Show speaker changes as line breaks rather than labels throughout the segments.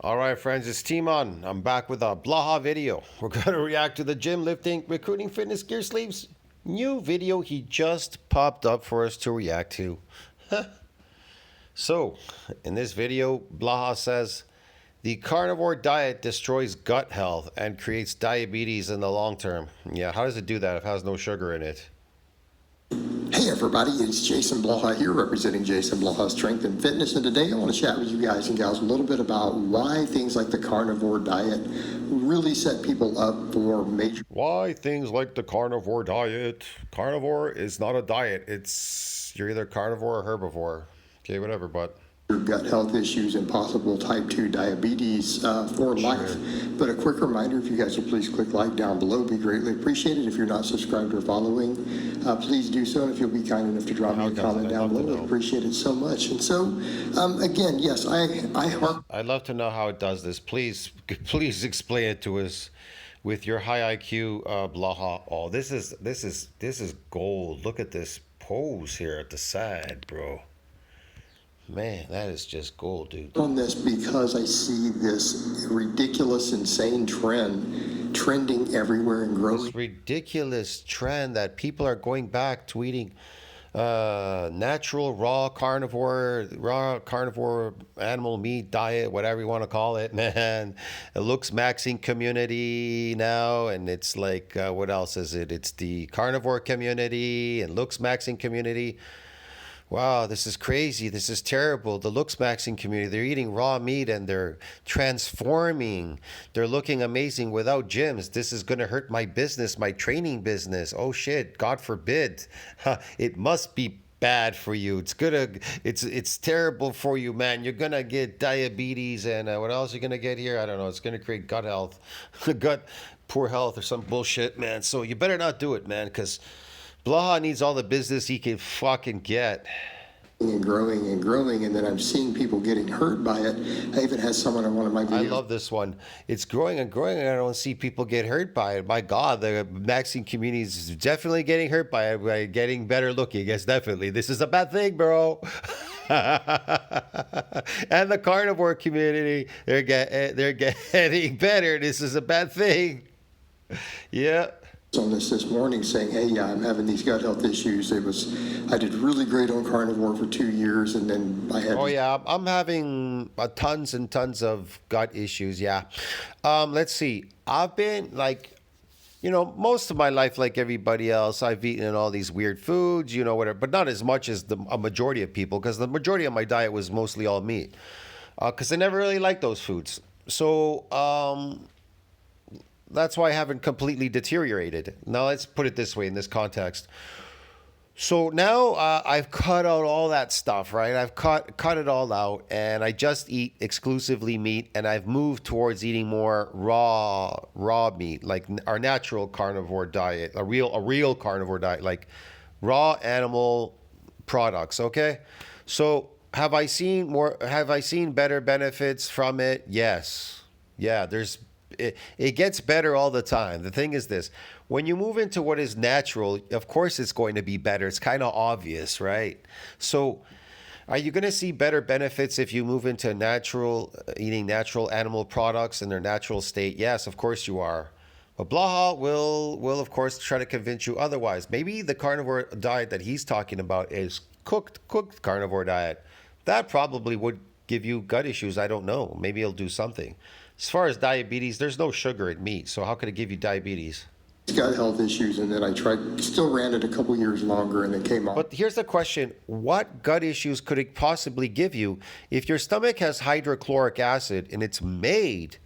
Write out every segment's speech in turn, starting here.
All right, friends, it's Team On. I'm back with a Blaha video. We're going to react to the gym lifting, recruiting, fitness gear sleeves new video he just popped up for us to react to. So, in this video, Blaha says the carnivore diet destroys gut health and creates diabetes in the long term. Yeah, how does it do that if it has no sugar in it?
Hey everybody, it's Jason Blaha here representing Jason Blaha Strength and Fitness, and today I want to chat with you guys and gals a little bit about why things like the carnivore diet really set people up for major...
Why things like the carnivore diet? Carnivore is not a diet. You're either carnivore or herbivore. Okay, whatever, but...
gut health issues and possible type 2 diabetes for life. But a quick reminder, if you guys will please click like down below, be greatly appreciated. If you're not subscribed or following, please do so. And if you'll be kind enough to drop me a comment down below, I'd appreciate it so much. And so, again, yes,
I'd love to know how it does this. Please explain it to us with your high IQ, Blaha. Oh, this is gold. Look at this pose here at the side, bro. Man, that is just gold, dude.
On this because I see this ridiculous, insane trending everywhere and growing.
This ridiculous trend that people are going back to eating natural raw carnivore animal meat diet, whatever you want to call it, man. It looks maxing community now, and it's like what else is it? It's the carnivore community and looks maxing community. Wow, this is crazy. This is terrible. The looks maxing community, they're eating raw meat and they're transforming. They're looking amazing without gyms. This is going to hurt my business, my training business. Oh shit, God forbid. It must be bad for you. It's terrible for you, man. You're going to get diabetes and what else are you going to get here? I don't know. It's going to create gut health, gut poor health or some bullshit, man. So you better not do it, man, because Blaha needs all the business he can fucking get.
And growing, and then I'm seeing people getting hurt by it. I even had someone on one of my videos.
I love this one. It's growing and growing, and I don't see people get hurt by it. My God, the maxing community is definitely getting hurt by it, by getting better looking. Yes, definitely. This is a bad thing, bro. And the carnivore community, they're getting better. This is a bad thing. Yeah.
On this morning saying, hey, I'm having these gut health issues. I did really great on carnivore for 2 years, and then I had...
Oh yeah, I'm having tons and tons of gut issues, yeah. Let's see. I've been like, most of my life, like everybody else, I've eaten all these weird foods, whatever, but not as much as a majority of people, because the majority of my diet was mostly all meat, because I never really liked those foods. So, that's why I haven't completely deteriorated. Now, let's put it this way in this context. So now I've cut out all that stuff, right? I've cut it all out, and I just eat exclusively meat, and I've moved towards eating more raw meat, like our natural carnivore diet, a real carnivore diet, like raw animal products, okay? So have I seen better benefits from it? Yes. Yeah, it gets better all the time. The thing is this, when you move into what is natural, of course it's going to be better. It's kind of obvious, right? So are you going to see better benefits if you move into eating natural animal products in their natural state? Yes, of course you are. But Blaha will of course try to convince you otherwise. Maybe the carnivore diet that he's talking about is cooked carnivore diet. That probably would give you gut issues. I don't know. Maybe it'll do something. As far as diabetes, there's no sugar in meat, so how could it give you diabetes?
Gut health issues, and then I still ran it a couple years longer, and it came off.
But here's the question: what gut issues could it possibly give you if your stomach has hydrochloric acid and it's made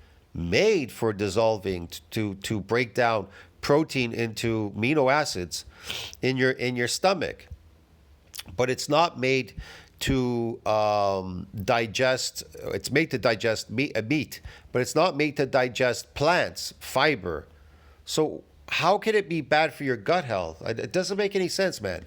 for dissolving to break down protein into amino acids in your stomach, but it's not made to digest. It's made to digest meat, but it's not made to digest plants, fiber. So how can it be bad for your gut health? It doesn't make any sense, man.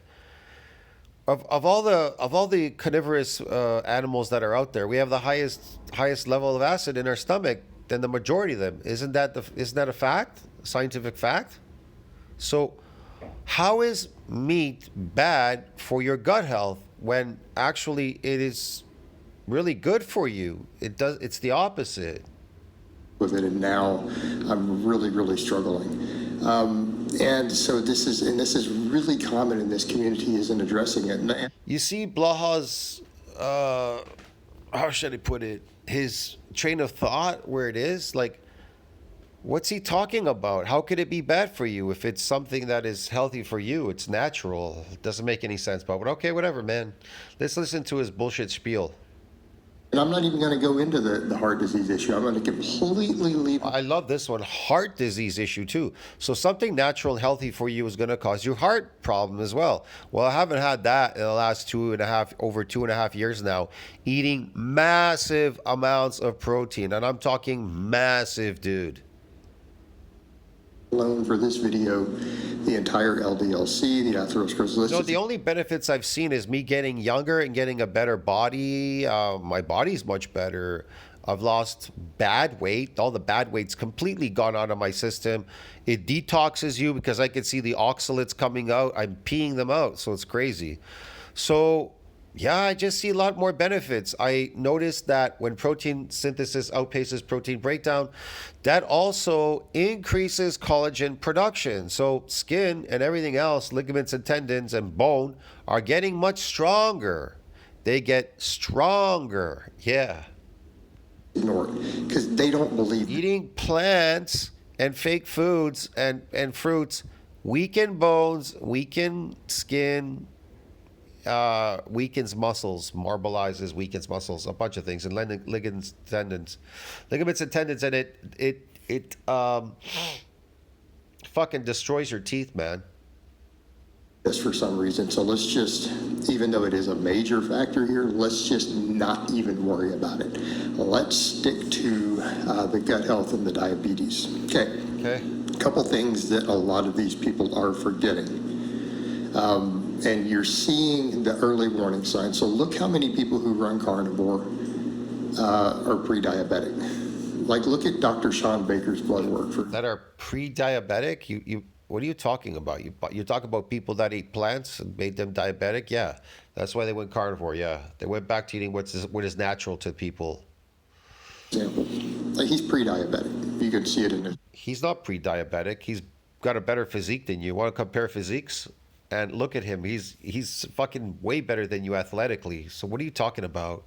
Of all the carnivorous animals that are out there, we have the highest level of acid in our stomach than the majority of them. Isn't that a fact? A scientific fact? So how is meat bad for your gut health when actually it is really good for you. It's the opposite.
with it, and now I'm really, really struggling. And so this is really common in this community, isn't addressing it. And
You see Blaha's, how should I put it? His train of thought, where it is, like, what's he talking about? How could it be bad for you if it's something that is healthy for you? It's natural. It doesn't make any sense. But okay, whatever, man. Let's listen to his bullshit spiel.
I'm not even going to go into the heart disease issue. I'm going to completely leave.
I love this one. Heart disease issue too. So something natural and healthy for you is going to cause you heart problem as well. Well, I haven't had that in the last over 2.5 years now, eating massive amounts of protein. And I'm talking massive, dude.
Alone for this video, the entire LDLC, the atherosclerosis.
No, the only benefits I've seen is me getting younger and getting a better body. My body's much better. I've lost bad weight. All the bad weight's completely gone out of my system. It detoxes you because I can see the oxalates coming out. I'm peeing them out, so it's crazy. So yeah, I just see a lot more benefits. I noticed that when protein synthesis outpaces protein breakdown, that also increases collagen production. So skin and everything else, ligaments and tendons and bone are getting much stronger. They get stronger. Yeah.
Ignore it because they don't believe
Eating plants and fake foods and fruits weaken bones, weaken skin, weakens muscles, marbleizes, weakens muscles, a bunch of things, and ligaments and tendons, and it fucking destroys your teeth, man.
this for some reason. So let's just, even though it is a major factor here, let's just not even worry about it. Let's stick to the gut health and the diabetes. Okay.
Okay.
A couple things that a lot of these people are forgetting. And you're seeing the early warning signs. So look how many people who run Carnivore are pre-diabetic. Like, look at Dr. Sean Baker's blood work for
That are pre-diabetic. You what are you talking about? You talk about people that eat plants and made them diabetic. Yeah, that's why they went carnivore. Yeah, they went back to eating what is natural to people.
example. Like, he's pre-diabetic. You can see it in his.
He's not pre-diabetic. He's got a better physique than you. Want to compare physiques? And look at him. He's fucking way better than you athletically. So what are you talking about?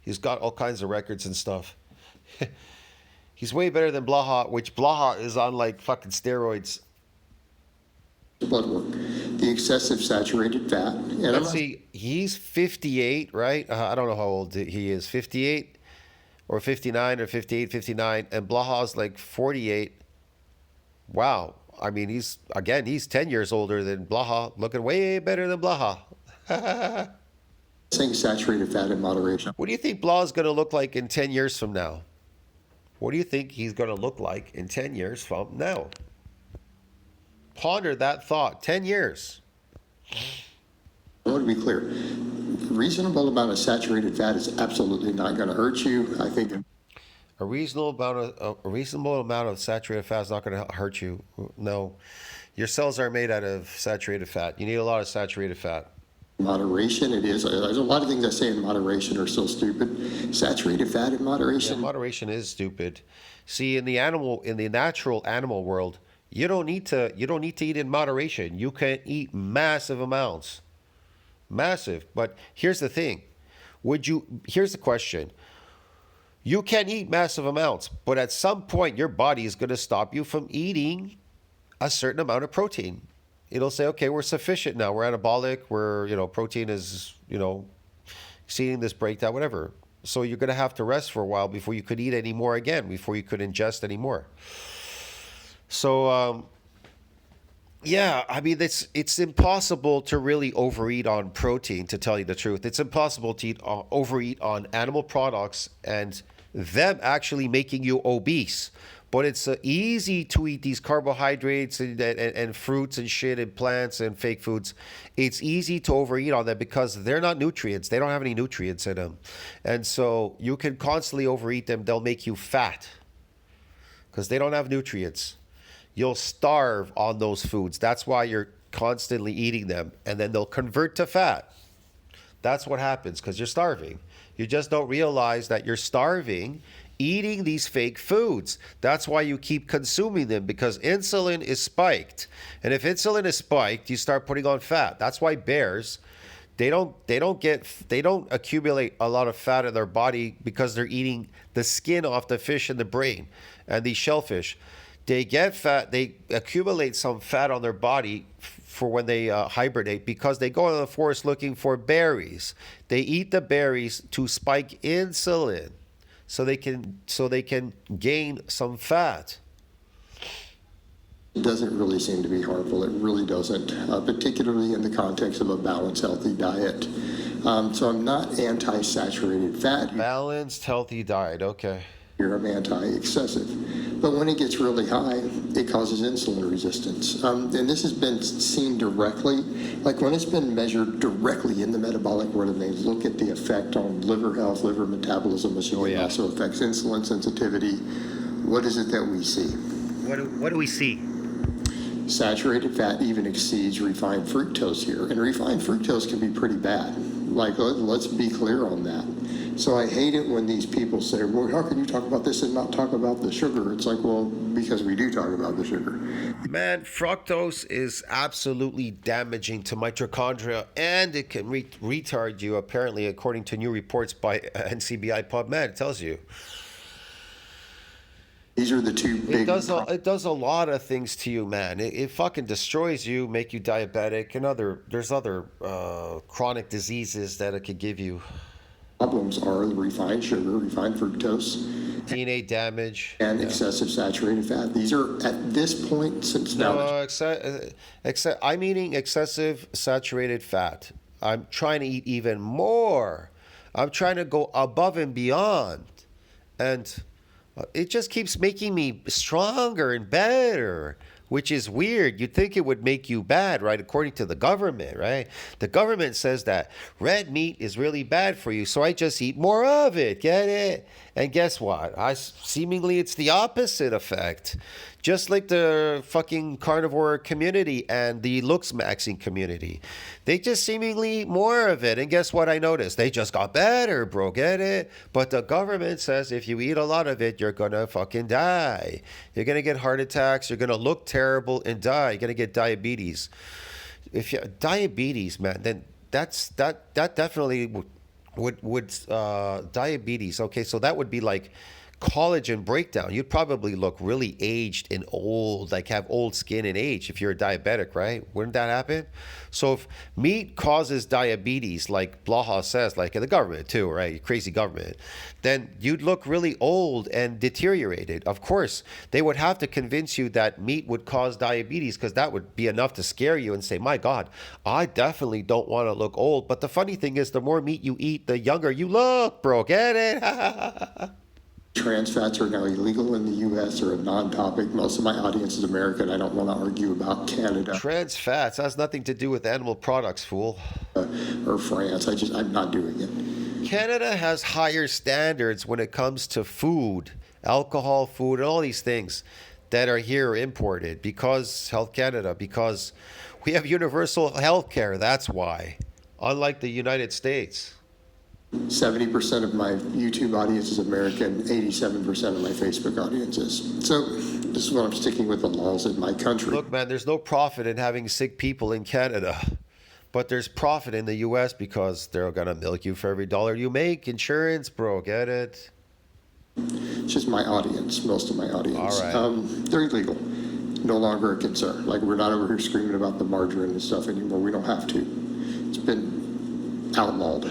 He's got all kinds of records and stuff. He's way better than Blaha, which Blaha is on like fucking steroids.
Blood work, the excessive saturated fat. And
Let's see. He's 58, right? I don't know how old he is. 58 or 59 or 58, 59. And Blaha's like 48. Wow. I mean, he's 10 years older than Blaha, looking way better than Blaha.
saying saturated fat in moderation.
What do you think Blaha's going to look like in 10 years from now? What do you think he's going to look like in 10 years from now? Ponder that thought. 10 years.
I want to be clear. Reasonable amount of saturated fat is absolutely not going to hurt you. I think
A reasonable amount of saturated fat is not going to hurt you. No. Your cells are made out of saturated fat. You need a lot of saturated fat.
moderation, it is. There's a lot of things I say in moderation are still stupid. Saturated fat in moderation.
Yeah, moderation is stupid. See, in the natural animal world, you don't need to eat in moderation. You can eat massive amounts. Massive. But here's the thing. Here's the question. You can eat massive amounts, but at some point your body is going to stop you from eating a certain amount of protein. It'll say, okay, we're sufficient now. We're anabolic. Protein is, exceeding this breakdown, whatever. So you're going to have to rest for a while before you could eat any more again, before you could ingest any more. So, yeah, I mean, it's impossible to really overeat on protein, to tell you the truth. It's impossible to overeat on animal products and them actually making you obese. But it's easy to eat these carbohydrates and fruits and shit and plants and fake foods. It's easy to overeat on them because they're not nutrients. They don't have any nutrients in them. And so you can constantly overeat them. They'll make you fat because they don't have nutrients. You'll starve on those foods. That's why you're constantly eating them. And then they'll convert to fat. That's what happens because you're starving. You just don't realize that you're starving eating these fake foods. That's why you keep consuming them, because insulin is spiked. And if insulin is spiked, you start putting on fat. That's why bears, they don't accumulate a lot of fat in their body because they're eating the skin off the fish and the brain and these shellfish. They get fat, they accumulate some fat on their body for when they hibernate, because they go into the forest looking for berries. They eat the berries to spike insulin so they can gain some fat.
It doesn't really seem to be harmful. It really doesn't, particularly in the context of a balanced, healthy diet. So I'm not anti-saturated fat.
Balanced, healthy diet. Okay.
Here I'm anti-excessive. But when it gets really high, it causes insulin resistance. And this has been seen directly, like when it's been measured directly in the metabolic world, and they look at the effect on liver health, liver metabolism, which also affects insulin sensitivity. What is it that we see?
What do we see?
Saturated fat even exceeds refined fructose here. And refined fructose can be pretty bad. Like, let's be clear on that. So I hate it when these people say, well, how can you talk about this and not talk about the sugar? It's like, well, because we do talk about the sugar.
Man, fructose is absolutely damaging to mitochondria, and it can retard you, apparently, according to new reports by NCBI PubMed. It tells you.
These are the two big...
It does a lot of things to you, man. It fucking destroys you, make you diabetic, and there's other chronic diseases that it could give you.
Problems are the refined sugar, refined fructose,
DNA damage,
and excessive saturated fat. These are, at this point, since now...
I'm eating excessive saturated fat. I'm trying to eat even more. I'm trying to go above and beyond. And it just keeps making me stronger and better, which is weird. You'd think it would make you bad, right? According to the government, right? The government says that red meat is really bad for you, so I just eat more of it. Get it? And guess what? Seemingly it's the opposite effect. Just like the fucking carnivore community and the looks maxing community. They just seemingly eat more of it. And guess what I noticed? They just got better, bro. Get it? But the government says if you eat a lot of it, you're going to fucking die. You're going to get heart attacks. You're going to look terrible and die. You're going to get diabetes. If you diabetes, man, then that definitely would diabetes. Okay, so that would be like collagen breakdown. You'd probably look really aged and old, like have old skin and age if you're a diabetic, right? Wouldn't that happen? So if meat causes diabetes, like Blaha says, like in the government too, right? Crazy government, then you'd look really old and deteriorated. Of course, they would have to convince you that meat would cause diabetes, because that would be enough to scare you and say, my God, I definitely don't want to look old. But the funny thing is, the more meat you eat, the younger you look, bro. Get it?
Trans fats are now illegal in the U.S. They're a non-topic. Most of my audience is American. I don't want to argue about Canada.
Trans fats has nothing to do with animal products, fool.
Or France. I'm not doing it.
Canada has higher standards when it comes to food, alcohol, food, and all these things that are here imported, because Health Canada, because we have universal health care. That's why. Unlike the United States.
70% of my YouTube audience is American, 87% of my Facebook audience is. So this is what I'm sticking with, the laws in my country.
Look, man, there's no profit in having sick people in Canada, but there's profit in the U.S. because they're going to milk you for every dollar you make. Insurance, bro, get it?
It's just my audience, most of my audience.
All right.
They're illegal. No longer a concern. Like, we're not over here screaming about the margarine and stuff anymore. We don't have to. It's been outlawed.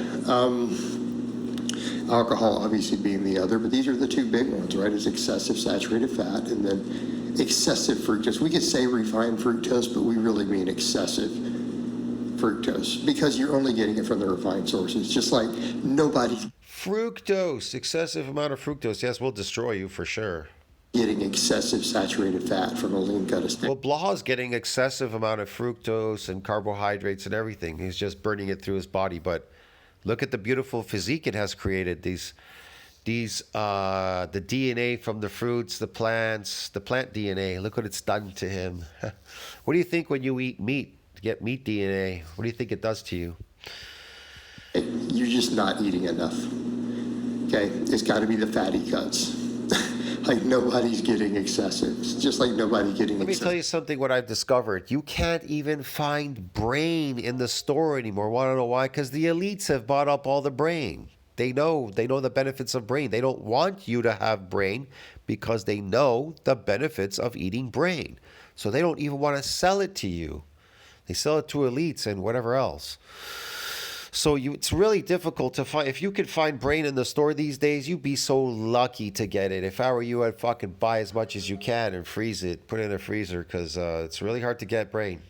Alcohol obviously being the other, but these are the two big ones, right? Is excessive saturated fat and then excessive fructose. We could say refined fructose, but we really mean excessive fructose, because you're only getting it from the refined sources, just like nobody's...
Fructose, excessive amount of fructose, yes, will destroy you for sure.
Getting excessive saturated fat from a lean cut of steak.
Well, Blaha's getting excessive amount of fructose and carbohydrates and everything. He's just burning it through his body, but look at the beautiful physique it has created. The DNA from the fruits, the plants, the plant DNA. Look what it's done to him. What do you think when you eat meat, get meat DNA? What do you think it does to you?
You're just not eating enough. Okay, it's got to be the fatty cuts. Like nobody's getting excessive. It's just like nobody getting
Let me
excessive.
tell you something what I've discovered. You can't even find brain in the store anymore. Want to know why? Because the elites have bought up all the brain. They know the benefits of brain. They don't want you to have brain because they know the benefits of eating brain. So they don't even want to sell it to you. They sell it to elites and whatever else. So it's really difficult to find. If you could find brain in the store these days, you'd be so lucky to get it. If I were you, I'd fucking buy as much as you can and freeze it, put it in a freezer, because it's really hard to get brain.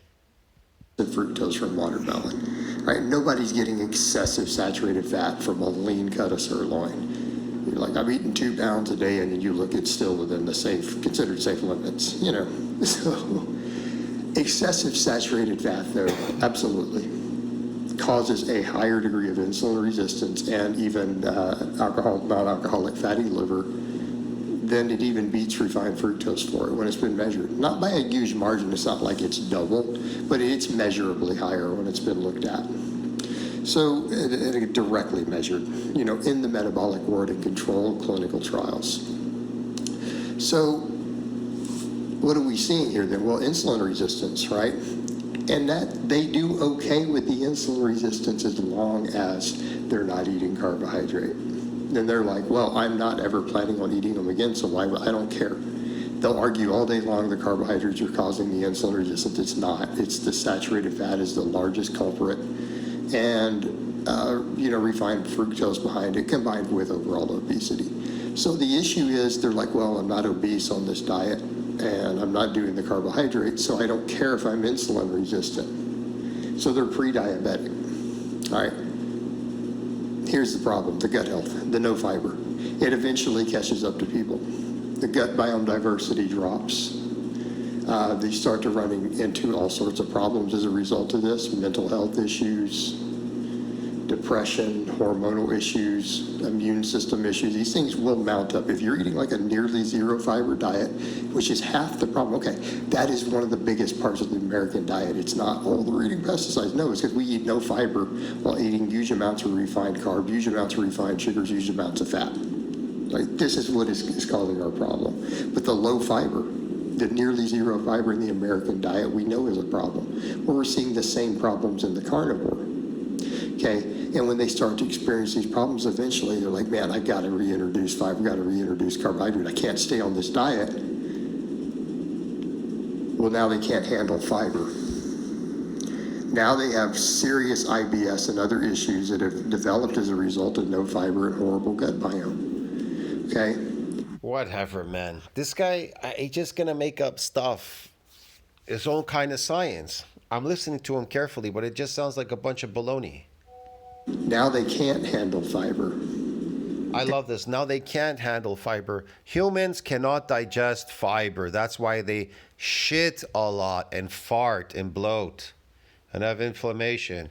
Fructose from watermelon, right? Nobody's getting excessive saturated fat from a lean cut of sirloin. You're like, I'm eating 2 pounds a day, and then you look, it's still within the considered safe limits, you know. So excessive saturated fat, though, absolutely causes a higher degree of insulin resistance and even non-alcoholic fatty liver than it even beats refined fructose for it when it's been measured. Not by a huge margin, it's not like it's double, but it's measurably higher when it's been looked at. So it directly measured, you know, in the metabolic ward in controlled clinical trials. So what are we seeing here then? Well, insulin resistance, right? And that they do okay with the insulin resistance as long as they're not eating carbohydrate. Then they're like, well, I'm not ever planning on eating them again, so why? I don't care. They'll argue all day long the carbohydrates are causing the insulin resistance. It's not. It's the saturated fat is the largest culprit, and refined fructose behind it, combined with overall obesity. So the issue is they're like, well, I'm not obese on this diet, and I'm not doing the carbohydrates, so I don't care if I'm insulin resistant. So they're pre-diabetic. All right. Here's the problem, the gut health, the no fiber. It eventually catches up to people. The gut biome diversity drops. They start to running into all sorts of problems as a result of this, mental health issues, depression, hormonal issues, immune system issues. These things will mount up. If you're eating like a nearly zero fiber diet, which is half the problem, okay, that is one of the biggest parts of the American diet. It's not, oh, we're eating pesticides. No, it's because we eat no fiber while eating huge amounts of refined carb, huge amounts of refined sugars, huge amounts of fat. Like, this is what is causing our problem. But the low fiber, the nearly zero fiber in the American diet, we know is a problem. Well, we're seeing the same problems in the carnivore. Okay, and when they start to experience these problems, eventually they're like, man, I've got to reintroduce fiber, I've got to reintroduce carbohydrate. I can't stay on this diet. Well, now they can't handle fiber. Now they have serious IBS and other issues that have developed as a result of no fiber and horrible gut biome. Okay?
Whatever, man. This guy, he's just going to make up stuff, his own kind of science. I'm listening to him carefully, but it just sounds like a bunch of baloney.
Now they can't handle fiber.
I love this. Now they can't handle fiber. Humans cannot digest fiber. That's why they shit a lot and fart and bloat and have inflammation.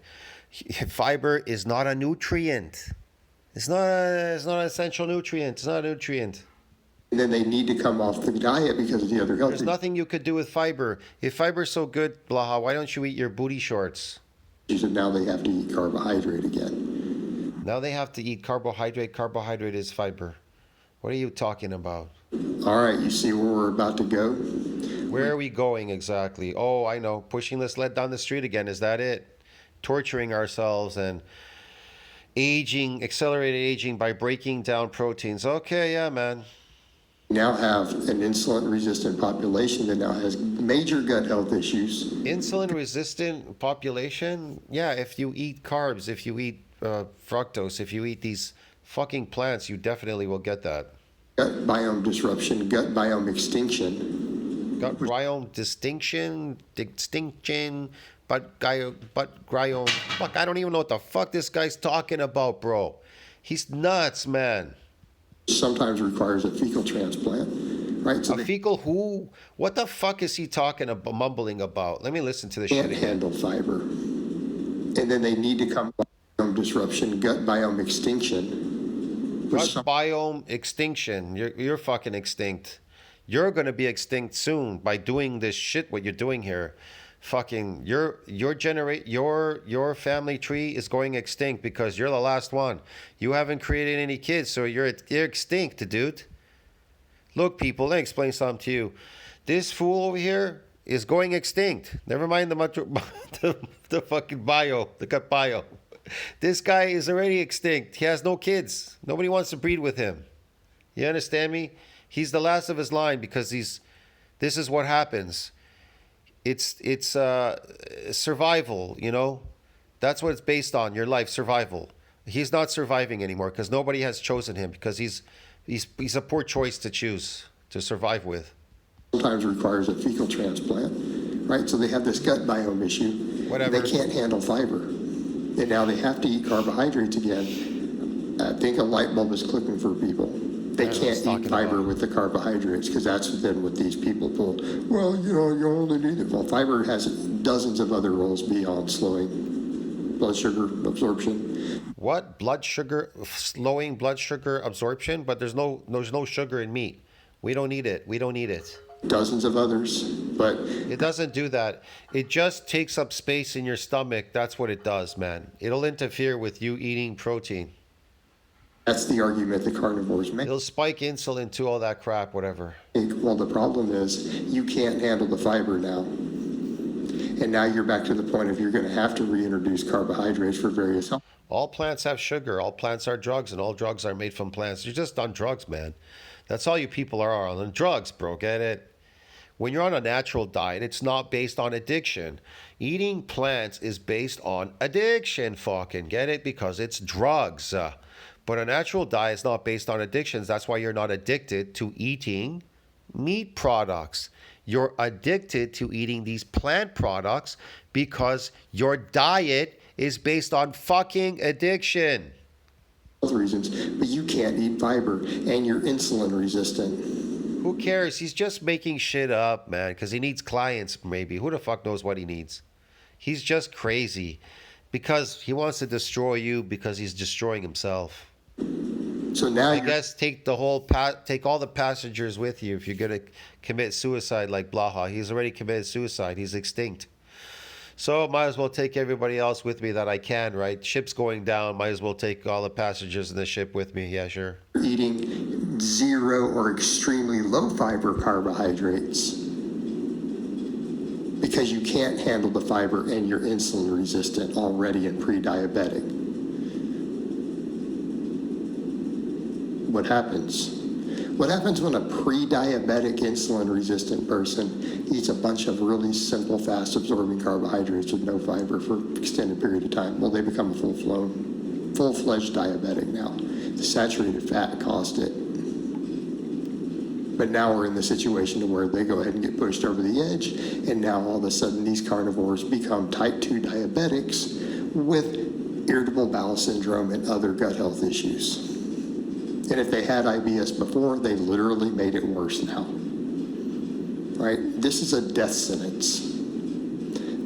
Fiber is not a nutrient. It's not an essential nutrient. It's not a nutrient.
And then they need to come off the diet because of the other health.
There's nothing you could do with fiber. If fiber's so good, Blaha, why don't you eat your booty shorts?
And now they have to eat carbohydrate again.
Now they have to eat carbohydrate. Carbohydrate is fiber. What are you talking about?
All right, you see where we're about to go?
Where are we going exactly? Oh, I know. Pushing the sled down the street again. Is that it? Torturing ourselves and aging, accelerated aging by breaking down proteins. Okay, yeah, man.
Now have an insulin resistant population that now has major gut health issues.
Insulin resistant population? Yeah, if you eat carbs, if you eat fructose, if you eat these fucking plants, you definitely will get that.
Gut biome disruption, gut biome extinction.
Gut biome extinction, but biome. Fuck, I don't even know what the fuck this guy's talking about, bro. He's nuts, man.
Sometimes requires a fecal transplant, right? So
a fecal who? What the fuck is he talking about, mumbling about? Let me listen to this shit
can't
again.
handle fiber. And then they need to come biome disruption, gut biome extinction.
Gut biome extinction. You're fucking extinct. You're going to be extinct soon by doing this shit, what you're doing here. Fucking your family tree is going extinct because you're the last one. You haven't created any kids, so you're extinct, dude. Look, people, let me explain something to you. This fool over here is going extinct. Never mind the fucking bio, the cut bio. This guy is already extinct. He has no kids. Nobody wants to breed with him. You understand me? He's the last of his line because this is what happens. It's survival, you know? That's what it's based on, your life, survival. He's not surviving anymore because nobody has chosen him because he's a poor choice to choose to survive with.
Sometimes requires a fecal transplant, right? So they have this gut biome issue.
Whatever.
They can't handle fiber. And now they have to eat carbohydrates again. I think a light bulb is clicking for people. They can't eat fiber with the carbohydrates because that's then what these people pull. Well, you know, you only need it. Well, fiber has dozens of other roles beyond slowing blood sugar absorption.
What? Slowing blood sugar absorption? But there's no sugar in meat. We don't need it. We don't need it.
Dozens of others, but
it doesn't do that. It just takes up space in your stomach. That's what it does, man. It'll interfere with you eating protein.
That's the argument the carnivores make.
It'll spike insulin to all that crap, whatever.
Well, the problem is you can't handle the fiber now. And now you're back to the point of you're going to have to reintroduce carbohydrates for various health.
All plants have sugar. All plants are drugs, and all drugs are made from plants. You're just on drugs, man. That's all you people are on drugs, bro. Get it? When you're on a natural diet, it's not based on addiction. Eating plants is based on addiction, fucking. Get it? Because it's drugs. But a natural diet is not based on addictions. That's why you're not addicted to eating meat products. You're addicted to eating these plant products because your diet is based on fucking addiction.
Reasons, but you can't eat fiber and you're insulin resistant.
Who cares? He's just making shit up, man, because he needs clients, maybe. Who the fuck knows what he needs? He's just crazy because he wants to destroy you because he's destroying himself.
So now
I guess take all the passengers with you if you're gonna commit suicide like Blaha. He's already committed suicide. He's extinct. So might as well take everybody else with me that I can, right? Ship's going down. Might as well take all the passengers in the ship with me. Yeah, sure.
Eating zero or extremely low fiber carbohydrates because you can't handle the fiber and you're insulin resistant already and pre-diabetic. What happens? What happens when a pre-diabetic insulin-resistant person eats a bunch of really simple, fast-absorbing carbohydrates with no fiber for an extended period of time? Well, they become a full-fledged diabetic now. The saturated fat caused it. But now we're in the situation where they go ahead and get pushed over the edge, and now all of a sudden these carnivores become type 2 diabetics with irritable bowel syndrome and other gut health issues. And if they had IBS before, they literally made it worse now. Right? This is a death sentence.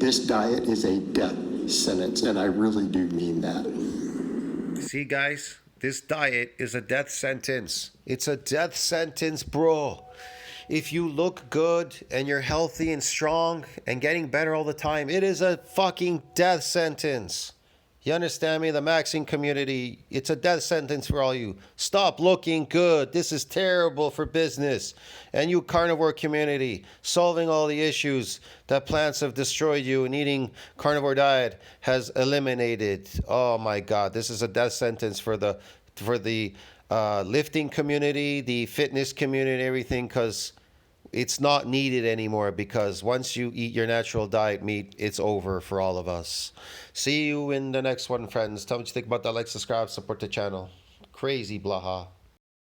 This diet is a death sentence, and I really do mean that.
See, guys, this diet is a death sentence. It's a death sentence, bro. If you look good and you're healthy and strong and getting better all the time, it is a fucking death sentence. You understand me? The maxing community, it's a death sentence for all you. Stop looking good. This is terrible for business. And you carnivore community, solving all the issues that plants have destroyed you and eating carnivore diet has eliminated. Oh my God, this is a death sentence for the lifting community, the fitness community, everything, because it's not needed anymore, because once you eat your natural diet meat, it's over for all of us. See you in the next one, friends. Tell me what you think about that. Like, subscribe, support the channel. Crazy Blaha.